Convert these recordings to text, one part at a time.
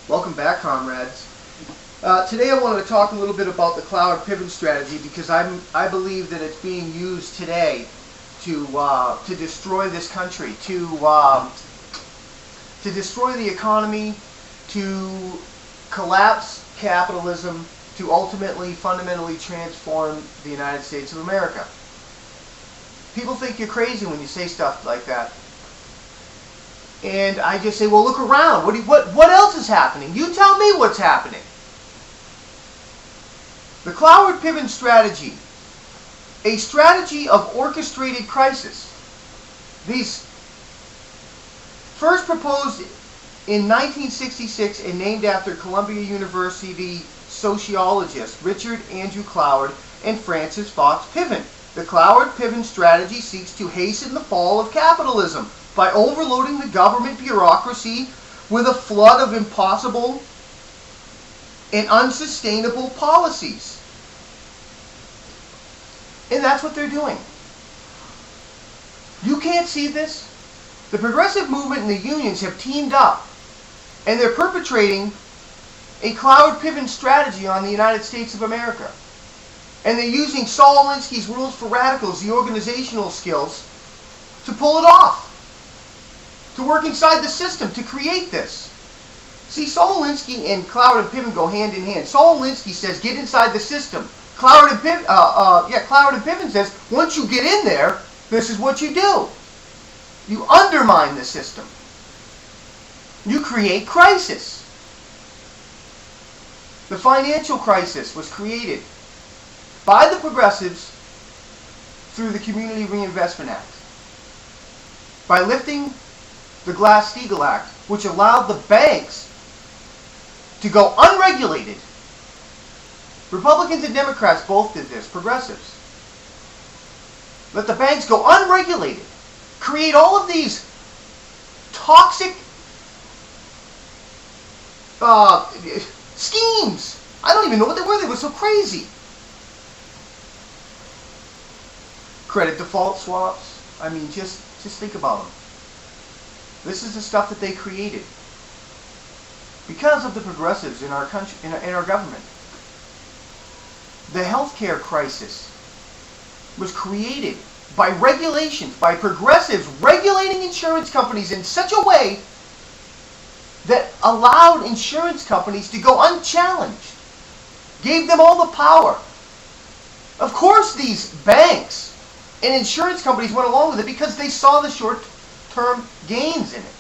Welcome back, comrades. Today I wanted to talk a little bit about the Cloward-Piven strategy because I believe that it's being used today to destroy this country, to destroy the economy, to collapse capitalism, to ultimately, fundamentally transform the United States of America. People think you're crazy when you say stuff like that. And I just say, well, look around. What else is happening? You tell me what's happening. The Cloward-Piven strategy, a strategy of orchestrated crisis. These first proposed in 1966 and named after Columbia University sociologists Richard Andrew Cloward and Francis Fox Piven. The Cloward-Piven strategy seeks to hasten the fall of capitalism by overloading the government bureaucracy with a flood of impossible and unsustainable policies. And that's what they're doing. You can't see this? The progressive movement and the unions have teamed up, and they're perpetrating a Cloward-Piven strategy on the United States of America. And they're using Saul Alinsky's Rules for Radicals, the organizational skills, to pull it off. To work inside the system, to create this. See, Saul Alinsky and Cloward-Piven go hand in hand. Saul Alinsky says, get inside the system. Cloward-Piven says, once you get in there, this is what you do. You undermine the system. You create crisis. The financial crisis was created by the progressives through the Community Reinvestment Act. By lifting the Glass-Steagall Act, which allowed the banks to go unregulated. Republicans and Democrats both did this, progressives. Let the banks go unregulated. Create all of these toxic schemes. I don't even know what they were. They were so crazy. Credit default swaps. I mean, just think about them. This is the stuff that they created because of the progressives in our country, in our government. The healthcare crisis was created by regulations, by progressives regulating insurance companies in such a way that allowed insurance companies to go unchallenged, gave them all the power. Of course, these banks and insurance companies went along with it because they saw the short-term gains in it.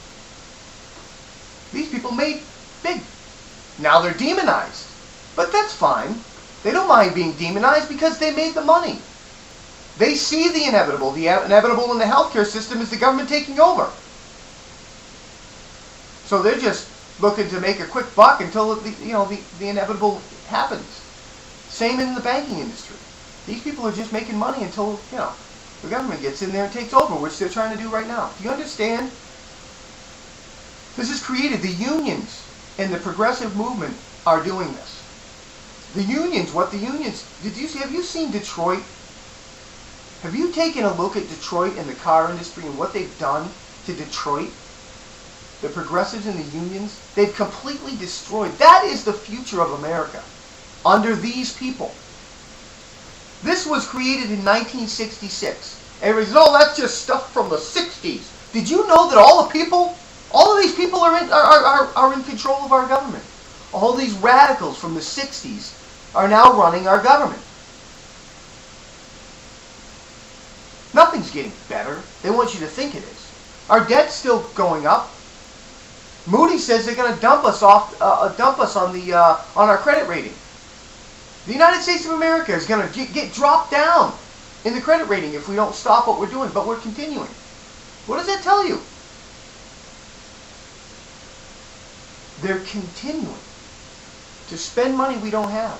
These people made big. Now they're demonized. But that's fine. They don't mind being demonized because they made the money. They see the inevitable. The inevitable in the healthcare system is the government taking over. So they're just looking to make a quick buck until the inevitable happens. Same in the banking industry. These people are just making money until the government gets in there and takes over, which they're trying to do right now. Do you understand? This has created, the unions and the progressive movement are doing this. The unions, have you seen Detroit? Have you taken a look at Detroit and the car industry and what they've done to Detroit? The progressives and the unions, they've completely destroyed. That is the future of America under these people. This was created in 1966. Everybody says, oh, that's just stuff from the 60s. Did you know that all of these people are in control of our government? All these radicals from the 60s are now running our government. Nothing's getting better. They want you to think it is. Our debt's still going up. Moody's says they're going to dump us on our credit rating. The United States of America is going to get dropped down in the credit rating if we don't stop what we're doing, but we're continuing. What does that tell you? They're continuing to spend money we don't have.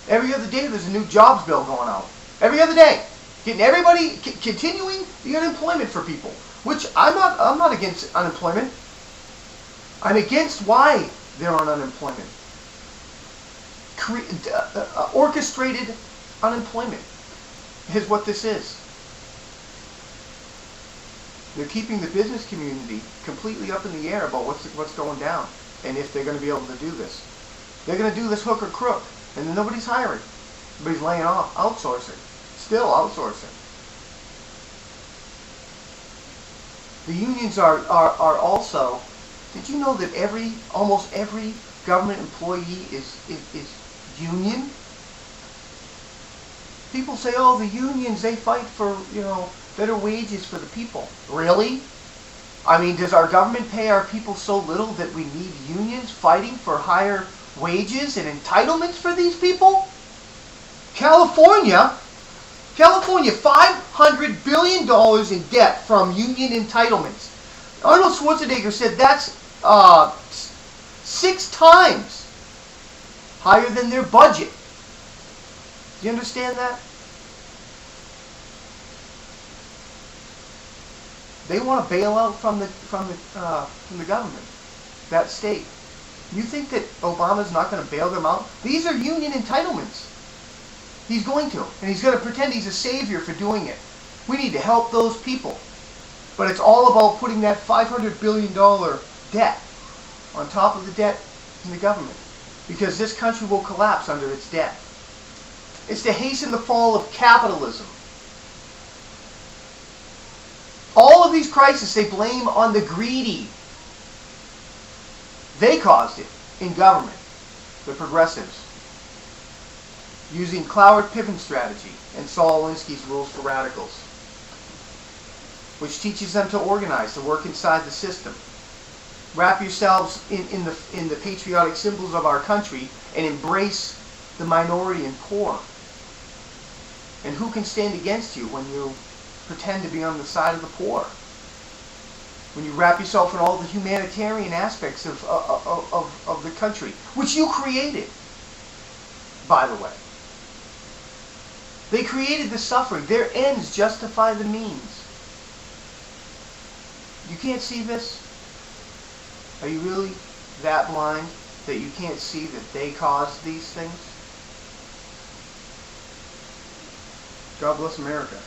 Every other day there's a new jobs bill going out. Every other day. Getting everybody, continuing the unemployment for people. Which I'm not against unemployment. I'm against why they're on unemployment. Orchestrated unemployment is what this is. They're keeping the business community completely up in the air about what's going down. and if they're going to be able to do this. They're going to do this hook or crook, and then nobody's hiring. Everybody's laying off, outsourcing, still outsourcing. The unions are also. Did you know that almost every government employee is union? People say, oh, the unions, they fight for, better wages for the people. Really? I mean, does our government pay our people so little that we need unions fighting for higher wages and entitlements for these people? California, $500 billion in debt from union entitlements. Arnold Schwarzenegger said that's 6 times higher than their budget. Do you understand that? They want a bailout from the government, that state. You think that Obama's not going to bail them out? These are union entitlements. He's going to, and he's going to pretend he's a savior for doing it. We need to help those people, but it's all about putting that $500 billion debt on top of the debt in the government, because this country will collapse under its debt. It's to hasten the fall of capitalism. All of these crises they blame on the greedy. They caused it in government, the progressives, using Cloward-Piven strategy and Saul Alinsky's rules for radicals, which teaches them to organize, to work inside the system. Wrap yourselves in the patriotic symbols of our country and embrace the minority and poor. And who can stand against you when you pretend to be on the side of the poor? When you wrap yourself in all the humanitarian aspects of the country, which you created, by the way. They created the suffering. Their ends justify the means. You can't see this? Are you really that blind that you can't see that they caused these things? God bless America.